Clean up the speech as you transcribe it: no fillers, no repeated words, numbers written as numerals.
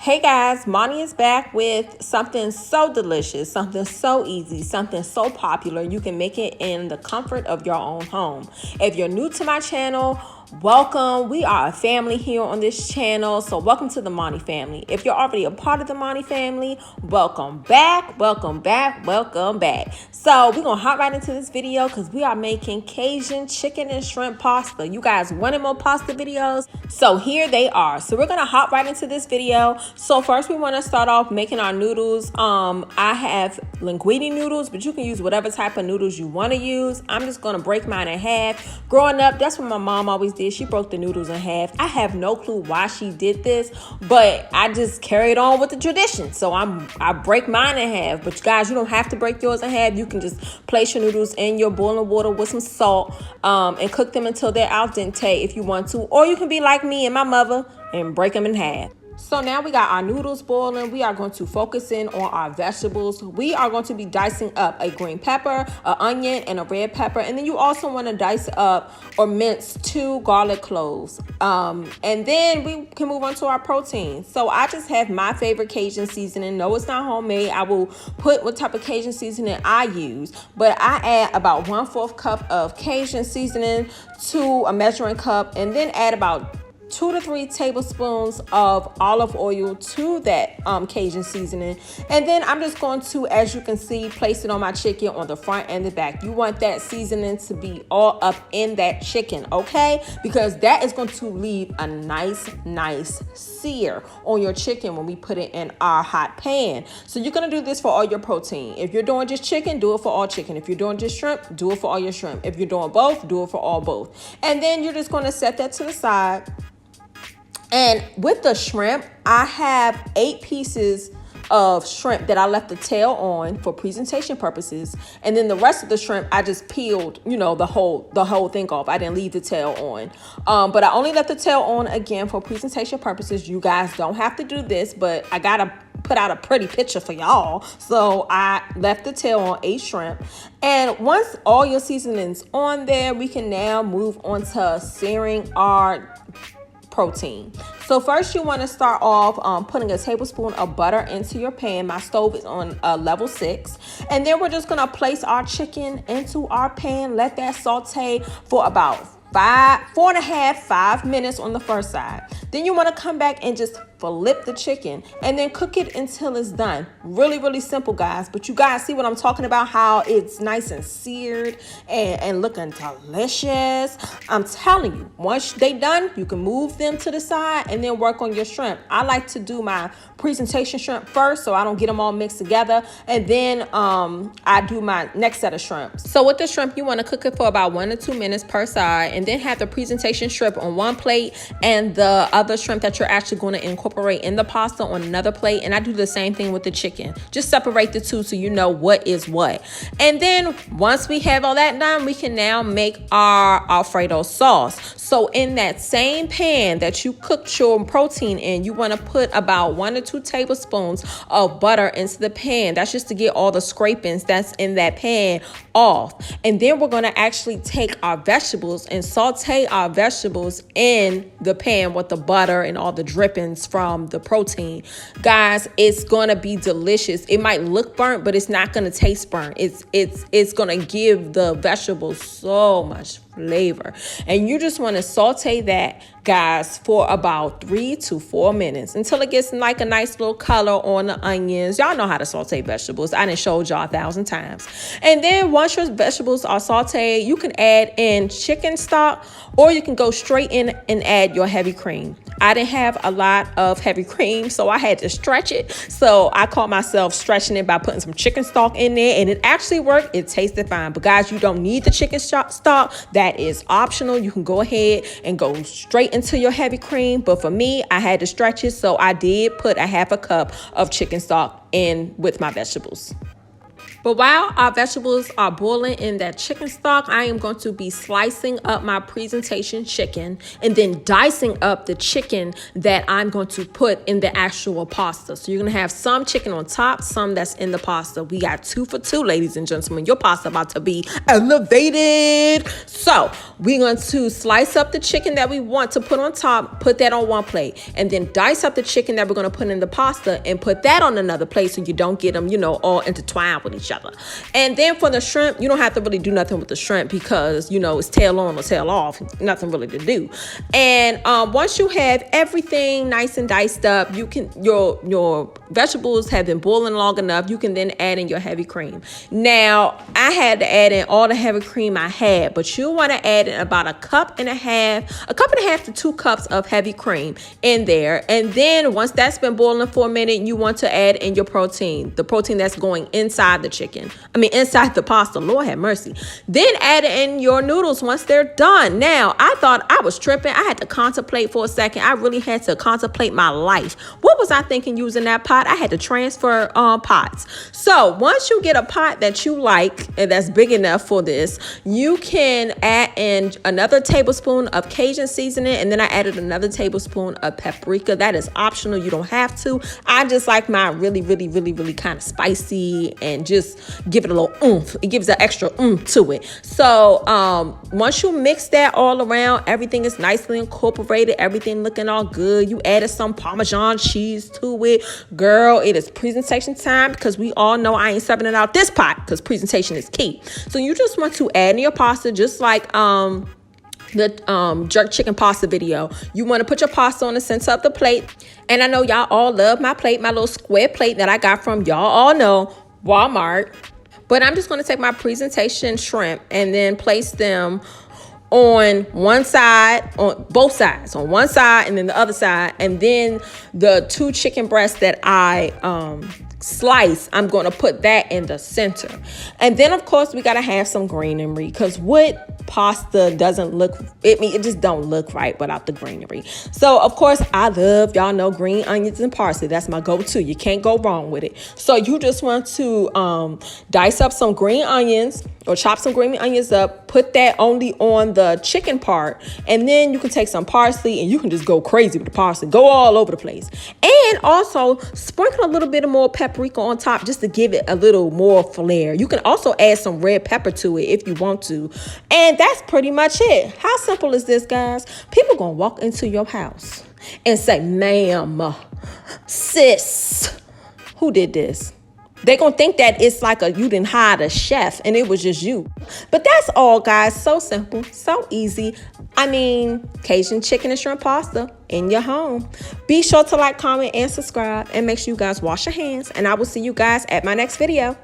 Hey guys, Monty is back with something so delicious, something so easy, something so popular. You can make it in the comfort of your own home. If you're new to my channel, welcome. We are a family here on this channel, so welcome to the Monty family. If you're already a part of the Monty family, welcome back, welcome back, welcome back. So we're gonna hop right into this video because we are making Cajun chicken and shrimp pasta. You guys wanted more pasta videos, so here they are. So we're gonna hop right into this video. So first we want to start off making our noodles. I have linguini noodles, but you can use whatever type of noodles you want to use. I'm just gonna break mine in half. Growing up, that's what my mom always did. She broke the noodles in half. I have no clue why she did this, but I just carried on with the tradition. So I break mine in half. But you guys, you don't have to break yours in half. You can just place your noodles in your boiling water with some salt and cook them until they're al dente if you want to, or you can be like me and my mother and break them in half. So now we got our noodles boiling. We are going to focus in on our vegetables. We are going to be dicing up a green pepper, an onion, and a red pepper. And then you also want to dice up or mince 2 garlic cloves. And then we can move on to our protein. So I just have my favorite Cajun seasoning. No, it's not homemade. I will put what type of Cajun seasoning I use. But I add about 1/4 cup of Cajun seasoning to a measuring cup, and then add about 2 to 3 tablespoons of olive oil to that Cajun seasoning. And then I'm just going to, as you can see, place it on my chicken on the front and the back. You want that seasoning to be all up in that chicken, okay? Because that is going to leave a nice sear on your chicken when we put it in our hot pan. So you're going to do this for all your protein. If you're doing just chicken, do it for all chicken. If you're doing just shrimp, do it for all your shrimp. If you're doing both, do it for all both. And then you're just going to set that to the side. And with the shrimp, I have 8 pieces of shrimp that I left the tail on for presentation purposes. And then the rest of the shrimp, I just peeled, you know, the whole thing off. I didn't leave the tail on. But I only left the tail on again for presentation purposes. You guys don't have to do this, but I gotta put out a pretty picture for y'all. So I left the tail on 8 shrimp. And once all your seasonings on there, we can now move on to searing our protein. So first you want to start off putting a tablespoon of butter into your pan. My stove is on level 6. And then we're just going to place our chicken into our pan. Let that saute for about 4.5 minutes on the first side. Then you want to come back and just flip the chicken and then cook it until it's done. Really simple, guys. But you guys see what I'm talking about, how it's nice and seared and looking delicious. I'm telling you, once they done, you can move them to the side and then work on your shrimp. I like to do my presentation shrimp first so I don't get them all mixed together, and then I do my next set of shrimp. So with the shrimp, you want to cook it for about 1 to 2 minutes per side, and then have the presentation shrimp on one plate and the other shrimp that you're actually going to incorporate in the pasta on another plate. And I do the same thing with the chicken. Just separate the two so you know what is what. And then once we have all that done, we can now make our Alfredo sauce. So in that same pan that you cooked your protein in, you want to put about 1 to 2 tablespoons of butter into the pan. That's just to get all the scrapings that's in that pan off. And then we're going to actually take our vegetables and saute our vegetables in the pan with the butter and all the drippings from the protein. Guys, it's going to be delicious. It might look burnt, but it's not going to taste burnt. It's going to give the vegetables so much flavor. And you just want to saute that, guys, for about 3 to 4 minutes until it gets like a nice little color on the onions. Y'all know how to saute vegetables. I done showed y'all 1,000 times. And then once your vegetables are sauteed, you can add in chicken stock, or you can go straight in and add your heavy cream. I didn't have a lot of heavy cream, so I had to stretch it. So I caught myself stretching it by putting some chicken stock in there, and it actually worked. It tasted fine. But guys, you don't need the chicken stock. That is optional. You can go ahead and go straight into your heavy cream. But for me, I had to stretch it, so I did put a 1/2 cup of chicken stock in with my vegetables. But while our vegetables are boiling in that chicken stock, I am going to be slicing up my presentation chicken and then dicing up the chicken that I'm going to put in the actual pasta. So you're going to have some chicken on top, some that's in the pasta. We got 2 for 2, ladies and gentlemen. Your pasta about to be elevated. So we're going to slice up the chicken that we want to put on top, put that on one plate, and then dice up the chicken that we're going to put in the pasta and put that on another plate so you don't get them, all intertwined with each other. And then for the shrimp, you don't have to really do nothing with the shrimp because, it's tail on or tail off, nothing really to do. And once you have everything nice and diced up, you can your vegetables have been boiling long enough, you can then add in your heavy cream. Now, I had to add in all the heavy cream I had, but you want to add in about a cup and a half to 2 cups of heavy cream in there. And then once that's been boiling for a minute, you want to add in your protein, the protein that's going inside the chicken. Inside the pasta. Lord have mercy. Then add in your noodles once they're done. Now, I thought I was tripping. I had to contemplate for a second. I really had to contemplate my life. What was I thinking using that pot? I had to transfer pots. So once you get a pot that you like and that's big enough for this, you can add in another tablespoon of Cajun seasoning, and then I added another tablespoon of paprika. That is optional. You don't have to. I just like mine really, really, really, really kind of spicy and just give it a little oomph. It gives an extra oomph to it. So once you mix that all around, everything is nicely incorporated, everything looking all good. You added some Parmesan cheese to it. Girl, it is presentation time because we all know I ain't serving it out this pot because presentation is key. So you just want to add in your pasta just like the jerk chicken pasta video. You want to put your pasta on the center of the plate. And I know y'all all love my plate, my little square plate that I got from y'all all know Walmart. But I'm just going to take my presentation shrimp and then place them on one side, on both sides, on one side and then the other side. And then the 2 chicken breasts that I slice, I'm going to put that in the center. And then of course we got to have some greenery because what pasta doesn't look, it just don't look right without the greenery. So of course I love, y'all know, green onions and parsley. That's my go-to. You can't go wrong with it. So you just want to dice up some green onions or chop some green onions up, put that only on the chicken part, and then you can take some parsley and you can just go crazy with the parsley, go all over the place. And also sprinkle a little bit of more paprika on top just to give it a little more flair. You can also add some red pepper to it if you want to. And that's pretty much it. How simple is this, guys? People gonna walk into your house and say, ma'am, sis, who did this? They gonna think that it's like you didn't hire a chef and it was just you. But that's all, guys. So simple, so easy. Cajun chicken and shrimp pasta in your home. Be sure to like, comment, and subscribe. And make sure you guys wash your hands. And I will see you guys at my next video.